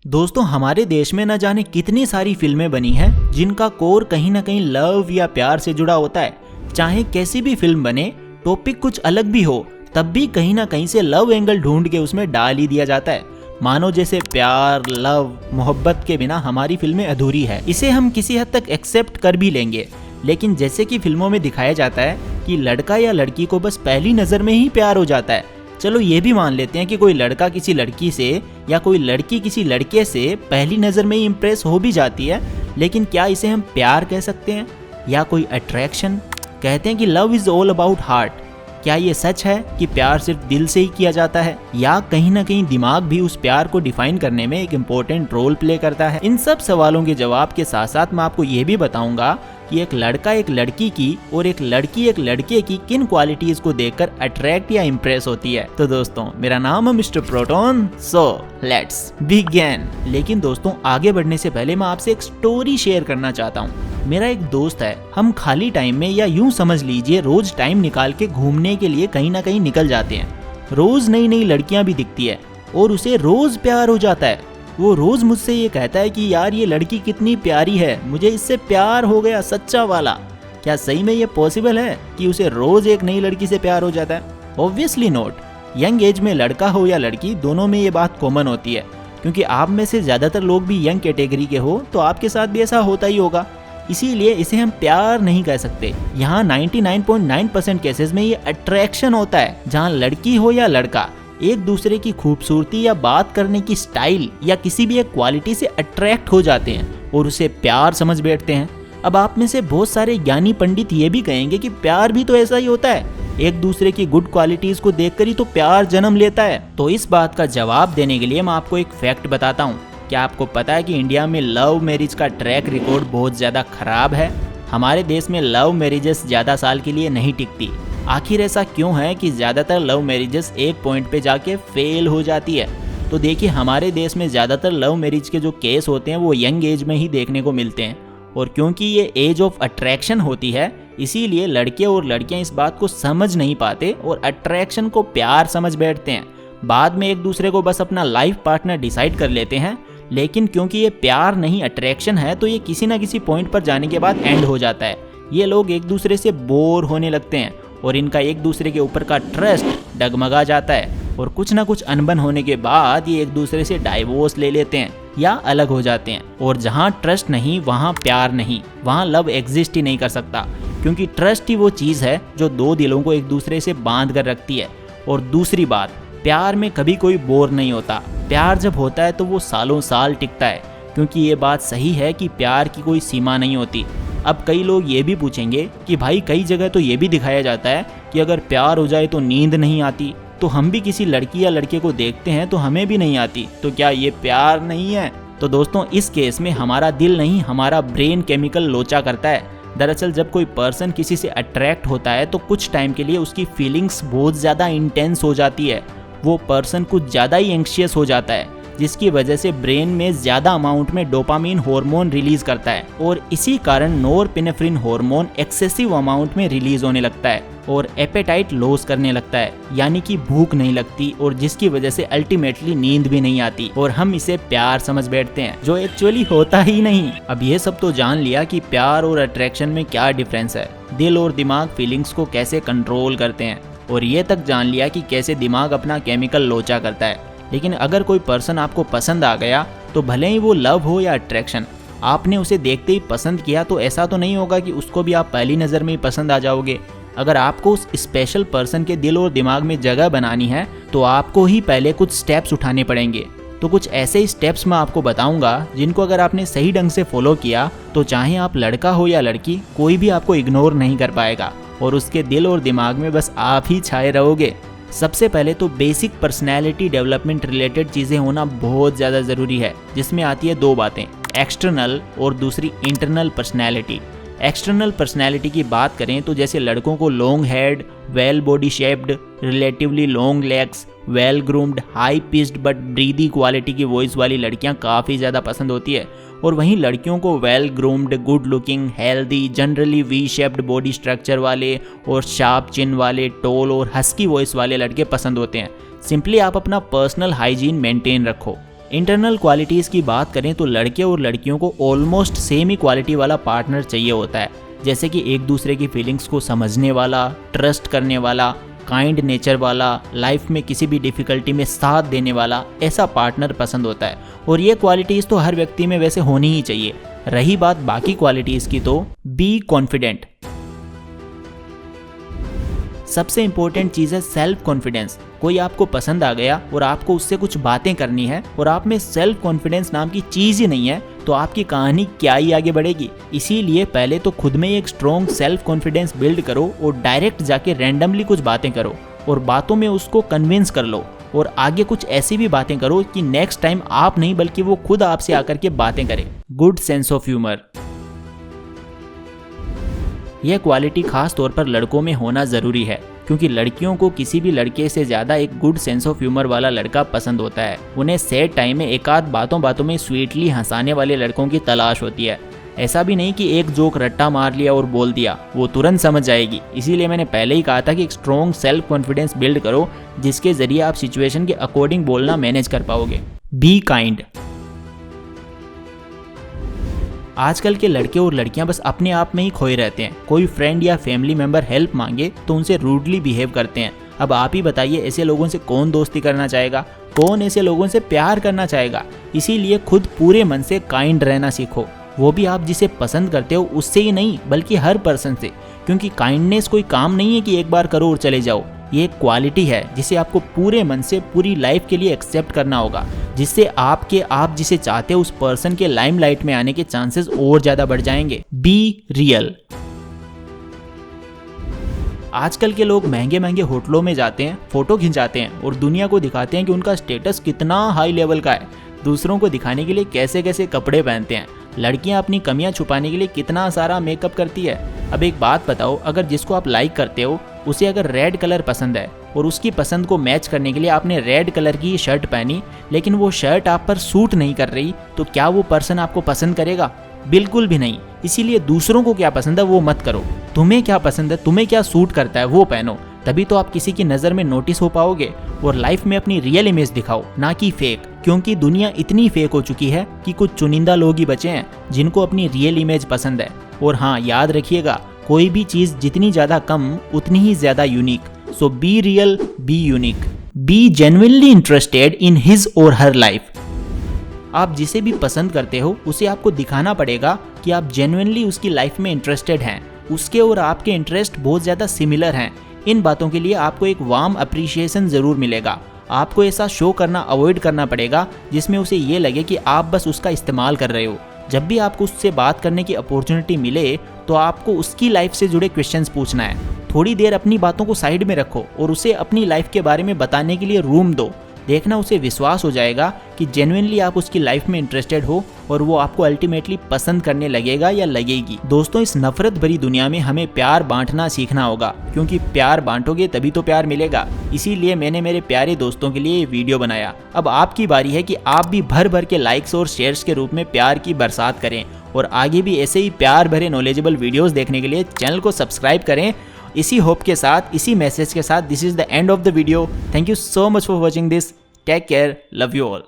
दोस्तों हमारे देश में न जाने कितनी सारी फिल्में बनी हैं जिनका कोर कहीं ना कहीं लव या प्यार से जुड़ा होता है। चाहे कैसी भी फिल्म बने, टॉपिक कुछ अलग भी हो, तब भी कहीं ना कहीं से लव एंगल ढूंढ के उसमें डाल ही दिया जाता है। मानो जैसे प्यार, लव, मोहब्बत के बिना हमारी फिल्में अधूरी है। इसे हम किसी हद तक एक्सेप्ट कर भी लेंगे, लेकिन जैसे कि फिल्मों में दिखाया जाता है कि लड़का या लड़की को बस पहली नज़र में ही प्यार हो जाता है। चलो ये भी मान लेते हैं कि कोई लड़का किसी लड़की से या कोई लड़की किसी लड़के से पहली नज़र में ही इम्प्रेस हो भी जाती है, लेकिन क्या इसे हम प्यार कह सकते हैं या कोई अट्रैक्शन? कहते हैं कि love is all about heart. क्या ये सच है कि प्यार सिर्फ दिल से ही किया जाता है, या कहीं ना कहीं दिमाग भी उस प्यार को डिफाइन करने में एक इम्पोर्टेंट रोल प्ले करता है? इन सब सवालों के जवाब के साथ साथ मैं आपको ये भी बताऊंगा कि एक लड़का एक लड़की की और एक लड़की एक लड़के की किन क्वालिटीज को देखकर अट्रैक्ट या इम्प्रेस होती है। तो दोस्तों मेरा नाम है mister proton, so let's begin. लेकिन दोस्तों आगे बढ़ने से पहले मैं आपसे एक स्टोरी शेयर करना चाहता हूँ। मेरा एक दोस्त है, हम खाली टाइम में या यूं समझ लीजिए रोज टाइम निकाल के घूमने के लिए कहीं ना कहीं निकल जाते हैं। रोज नई नई लड़कियां भी दिखती है और उसे रोज प्यार हो जाता है। वो रोज मुझसे ये कहता है कि यार ये लड़की कितनी प्यारी है, मुझे इससे प्यार हो गया, सच्चा वाला। क्या सही में ये पॉसिबल है कि उसे रोज एक नई लड़की से प्यार हो जाता है? Obviously not. यंग एज में लड़का हो या लड़की, दोनों में ये बात कॉमन होती है, क्योंकि आप में से ज्यादातर लोग भी यंग कैटेगरी के हो, तो आपके साथ भी ऐसा होता ही होगा। इसीलिए इसे हम प्यार नहीं कह सकते। यहाँ 99.9% केसेस में ये अट्रैक्शन होता है, जहाँ लड़की हो या लड़का एक दूसरे की खूबसूरती या बात करने की स्टाइल या किसी भी एक क्वालिटी से अट्रैक्ट हो जाते हैं और उसे प्यार समझ बैठते हैं। अब आप में से बहुत सारे ज्ञानी पंडित ये भी कहेंगे कि प्यार भी तो ऐसा ही होता है, एक दूसरे की गुड क्वालिटीज को देखकर ही तो प्यार जन्म लेता है। तो इस बात का जवाब देने के लिए मैं आपको एक फैक्ट बताता हूँ। क्या आपको पता है कि इंडिया में लव मैरिज का ट्रैक रिकॉर्ड बहुत ज़्यादा खराब है? हमारे देश में लव मैरिजेस ज़्यादा साल के लिए नहीं टिकती। आखिर ऐसा क्यों है कि ज़्यादातर लव मैरिजेस एक पॉइंट पे जाके फेल हो जाती है? तो देखिए, हमारे देश में ज़्यादातर लव मैरिज के जो केस होते हैं वो यंग एज में ही देखने को मिलते हैं, और क्योंकि ये एज ऑफ अट्रैक्शन होती है, इसीलिए लड़के और लड़कियां इस बात को समझ नहीं पाते और अट्रैक्शन को प्यार समझ बैठते हैं। बाद में एक दूसरे को बस अपना लाइफ पार्टनर डिसाइड कर लेते हैं, लेकिन क्योंकि ये प्यार नहीं अट्रैक्शन है, तो ये किसी ना किसी पॉइंट पर जाने के बाद एंड हो जाता है। ये लोग एक दूसरे से बोर होने लगते हैं और इनका एक दूसरे के ऊपर का ट्रस्ट डगमगा जाता है, और कुछ ना कुछ अनबन होने के बाद ये एक दूसरे से डाइवोर्स ले लेते हैं या अलग हो जाते हैं। और जहाँ ट्रस्ट नहीं वहाँ प्यार नहीं, वहाँ लव एग्जिस्ट ही नहीं कर सकता, क्योंकि ट्रस्ट ही वो चीज़ है जो दो दिलों को एक दूसरे से बांध कर रखती है। और दूसरी बात, प्यार में कभी कोई बोर नहीं होता। प्यार जब होता है तो वो सालों साल टिकता है, क्योंकि ये बात सही है कि प्यार की कोई सीमा नहीं होती। अब कई लोग ये भी पूछेंगे कि भाई कई जगह तो ये भी दिखाया जाता है कि अगर प्यार हो जाए तो नींद नहीं आती, तो हम भी किसी लड़की या लड़के को देखते हैं तो हमें भी नहीं आती, तो क्या ये प्यार नहीं है? तो दोस्तों इस केस में हमारा दिल नहीं, हमारा ब्रेन केमिकल लोचा करता है। दरअसल जब कोई पर्सन किसी से अट्रैक्ट होता है तो कुछ टाइम के लिए उसकी फीलिंग्स बहुत ज़्यादा इंटेंस हो जाती है। वो पर्सन कुछ ज़्यादा ही एंग्शियस हो जाता है, जिसकी वजह से ब्रेन में ज़्यादा अमाउंट में डोपामिन हार्मोन रिलीज करता है, और इसी कारण नॉरपेनेफ्रिन हार्मोन एक्सेसिव अमाउंट में रिलीज होने लगता है और एपेटाइट लॉस करने लगता है, यानी कि भूख नहीं लगती, और जिसकी वजह से अल्टीमेटली नींद भी नहीं आती और हम इसे प्यार समझ बैठते हैं, जो एक्चुअली होता ही नहीं। अब ये सब तो जान लिया कि प्यार और अट्रैक्शन में क्या डिफरेंस है, दिल और दिमाग फीलिंग्स को कैसे कंट्रोल करते हैं, और ये तक जान लिया कि कैसे दिमाग अपना केमिकल लोचा करता है। लेकिन अगर कोई पर्सन आपको पसंद आ गया, तो भले ही वो लव हो या अट्रैक्शन, आपने उसे देखते ही पसंद किया, तो ऐसा तो नहीं होगा कि उसको भी आप पहली नज़र में ही पसंद आ जाओगे। अगर आपको उस स्पेशल पर्सन के दिल और दिमाग में जगह बनानी है, तो आपको ही पहले कुछ स्टेप्स उठाने पड़ेंगे। तो कुछ ऐसे ही स्टेप्स मैं आपको बताऊंगा, जिनको अगर आपने सही ढंग से फॉलो किया, तो चाहे आप लड़का हो या लड़की, कोई भी आपको इग्नोर नहीं कर पाएगा और उसके दिल और दिमाग में बस आप ही छाए रहोगे। सबसे पहले तो बेसिक पर्सनैलिटी डेवलपमेंट रिलेटेड चीज़ें होना बहुत ज़्यादा ज़रूरी है, जिसमें आती है दो बातें, एक्सटर्नल और दूसरी इंटरनल पर्सनैलिटी। एक्सटर्नल पर्सनैलिटी की बात करें तो जैसे लड़कों को long head, well body shaped, relatively long legs, well groomed, high pitched but breathy quality की वॉइस वाली लड़कियां काफ़ी ज़्यादा पसंद होती है, और वहीं लड़कियों को well groomed, good looking, healthy, generally V shaped body structure वाले और शार्प चिन वाले, टोल और हस्की वॉइस वाले लड़के पसंद होते हैं। सिंपली आप अपना पर्सनल हाइजीन मेंटेन रखो। इंटरनल क्वालिटीज़ की बात करें तो लड़के और लड़कियों को ऑलमोस्ट सेम ही क्वालिटी वाला पार्टनर चाहिए होता है, जैसे कि एक दूसरे की फीलिंग्स को समझने वाला, ट्रस्ट करने वाला, काइंड नेचर वाला, लाइफ में किसी भी डिफ़िकल्टी में साथ देने वाला, ऐसा पार्टनर पसंद होता है। और ये क्वालिटीज़ तो हर व्यक्ति में वैसे होनी ही चाहिए। रही बात बाकी क्वालिटीज़ की तो बी कॉन्फिडेंट। सबसे इंपॉर्टेंट चीज़ है सेल्फ कॉन्फिडेंस। कोई आपको पसंद आ गया और आपको उससे कुछ बातें करनी है और आप में सेल्फ कॉन्फिडेंस नाम की चीज़ ही नहीं है, तो आपकी कहानी क्या ही आगे बढ़ेगी। इसीलिए पहले तो खुद में एक स्ट्रॉन्ग सेल्फ कॉन्फिडेंस बिल्ड करो और डायरेक्ट जाके रैंडमली कुछ बातें करो और बातों में उसको कन्विंस कर लो और आगे कुछ ऐसी भी बातें करो कि नेक्स्ट टाइम आप नहीं बल्कि वो खुद आपसे आकर के बातें करे। Good sense of humour. यह क्वालिटी खास तौर पर लड़कों में होना ज़रूरी है, क्योंकि लड़कियों को किसी भी लड़के से ज़्यादा एक गुड सेंस ऑफ ह्यूमर वाला लड़का पसंद होता है। उन्हें सैड टाइम में एकाध बातों बातों में स्वीटली हंसाने वाले लड़कों की तलाश होती है। ऐसा भी नहीं कि एक जोक रट्टा मार लिया और बोल दिया, वो तुरंत समझ जाएगी। इसीलिए मैंने पहले ही कहा था कि एक स्ट्रॉन्ग सेल्फ कॉन्फिडेंस बिल्ड करो, जिसके ज़रिए आप सिचुएशन के अकॉर्डिंग बोलना मैनेज कर पाओगे। Be kind. आजकल के लड़के और लड़कियां बस अपने आप में ही खोए रहते हैं। कोई फ्रेंड या फैमिली मेंबर हेल्प मांगे तो उनसे रूडली बिहेव करते हैं। अब आप ही बताइए, ऐसे लोगों से कौन दोस्ती करना चाहेगा? कौन ऐसे लोगों से प्यार करना चाहेगा? इसीलिए खुद पूरे मन से काइंड रहना सीखो, वो भी आप जिसे पसंद करते हो उससे ही नहीं बल्कि हर पर्सन से, क्योंकि काइंडनेस कोई काम नहीं है कि एक बार करो और चले जाओ। ये एक क्वालिटी है जिसे आपको पूरे मन से पूरी लाइफ के लिए एक्सेप्ट करना होगा, जिससे आप जिसे चाहते हो उस पर्सन के लाइमलाइट में आने के चांसेस और ज़्यादा बढ़ जाएंगे। Be real. आजकल के लोग महंगे महंगे होटलों में जाते हैं, फोटो खिंचाते हैं और दुनिया को दिखाते हैं कि उनका स्टेटस कितना हाई लेवल का है। दूसरों को दिखाने के लिए कैसे कैसे कपड़े पहनते हैं। लड़कियां अपनी कमियां छुपाने के लिए कितना सारा मेकअप करती है। अब एक बात बताओ, अगर जिसको आप लाइक करते हो उसे अगर रेड कलर पसंद है और उसकी पसंद को मैच करने के लिए आपने रेड कलर की शर्ट पहनी, लेकिन वो शर्ट आप पर सूट नहीं कर रही, तो क्या वो पर्सन आपको पसंद करेगा? बिल्कुल भी नहीं। इसीलिए दूसरों को क्या पसंद है वो मत करो, तुम्हें क्या पसंद है, तुम्हें क्या सूट करता है वो पहनो, तभी तो आप किसी की नज़र में नोटिस हो पाओगे। और लाइफ में अपनी रियल इमेज दिखाओ, ना कि फेक, क्योंकि दुनिया इतनी फेक हो चुकी है कि कुछ चुनिंदा लोग ही बचे हैं जिनको अपनी रियल इमेज पसंद है। और हाँ, याद रखिएगा, कोई भी चीज़ जितनी ज़्यादा कम उतनी ही ज़्यादा unique. So be real, be unique, be genuinely interested in his or her life. आप जिसे भी पसंद करते हो उसे आपको दिखाना पड़ेगा कि आप जेन्युइनली उसकी लाइफ में इंटरेस्टेड हैं, उसके और आपके इंटरेस्ट बहुत ज़्यादा सिमिलर हैं। इन बातों के लिए आपको एक वार्म अप्रिशिएशन ज़रूर मिलेगा। आपको ऐसा शो करना अवॉइड करना पड़ेगा जिसमें उसे ये लगे कि आप बस उसका इस्तेमाल कर रहे हो। जब भी आपको उससे बात करने की अपॉर्चुनिटी मिले तो आपको उसकी लाइफ से जुड़े क्वेश्चंस पूछना है। थोड़ी देर अपनी बातों को साइड में रखो और उसे अपनी लाइफ के बारे में बताने के लिए रूम दो। देखना, उसे विश्वास हो जाएगा कि जेन्युइनली आप उसकी लाइफ में इंटरेस्टेड हो और वो आपको अल्टीमेटली पसंद करने लगेगा या लगेगी। दोस्तों, इस नफरत भरी दुनिया में हमें प्यार बांटना सीखना होगा, क्योंकि प्यार बांटोगे तभी तो प्यार मिलेगा। इसीलिए मैंने मेरे प्यारे दोस्तों के लिए ये वीडियो बनाया। अब आपकी बारी है कि आप भी भर भर के लाइक्स और शेयर्स के रूप में प्यार की बरसात करें और आगे भी ऐसे ही प्यार भरे नॉलेजेबल वीडियोस देखने के लिए चैनल को सब्सक्राइब करें। इसी होप के साथ, इसी मैसेज के साथ, this is the end of the video. Thank you so much for watching this. Take care, love you all.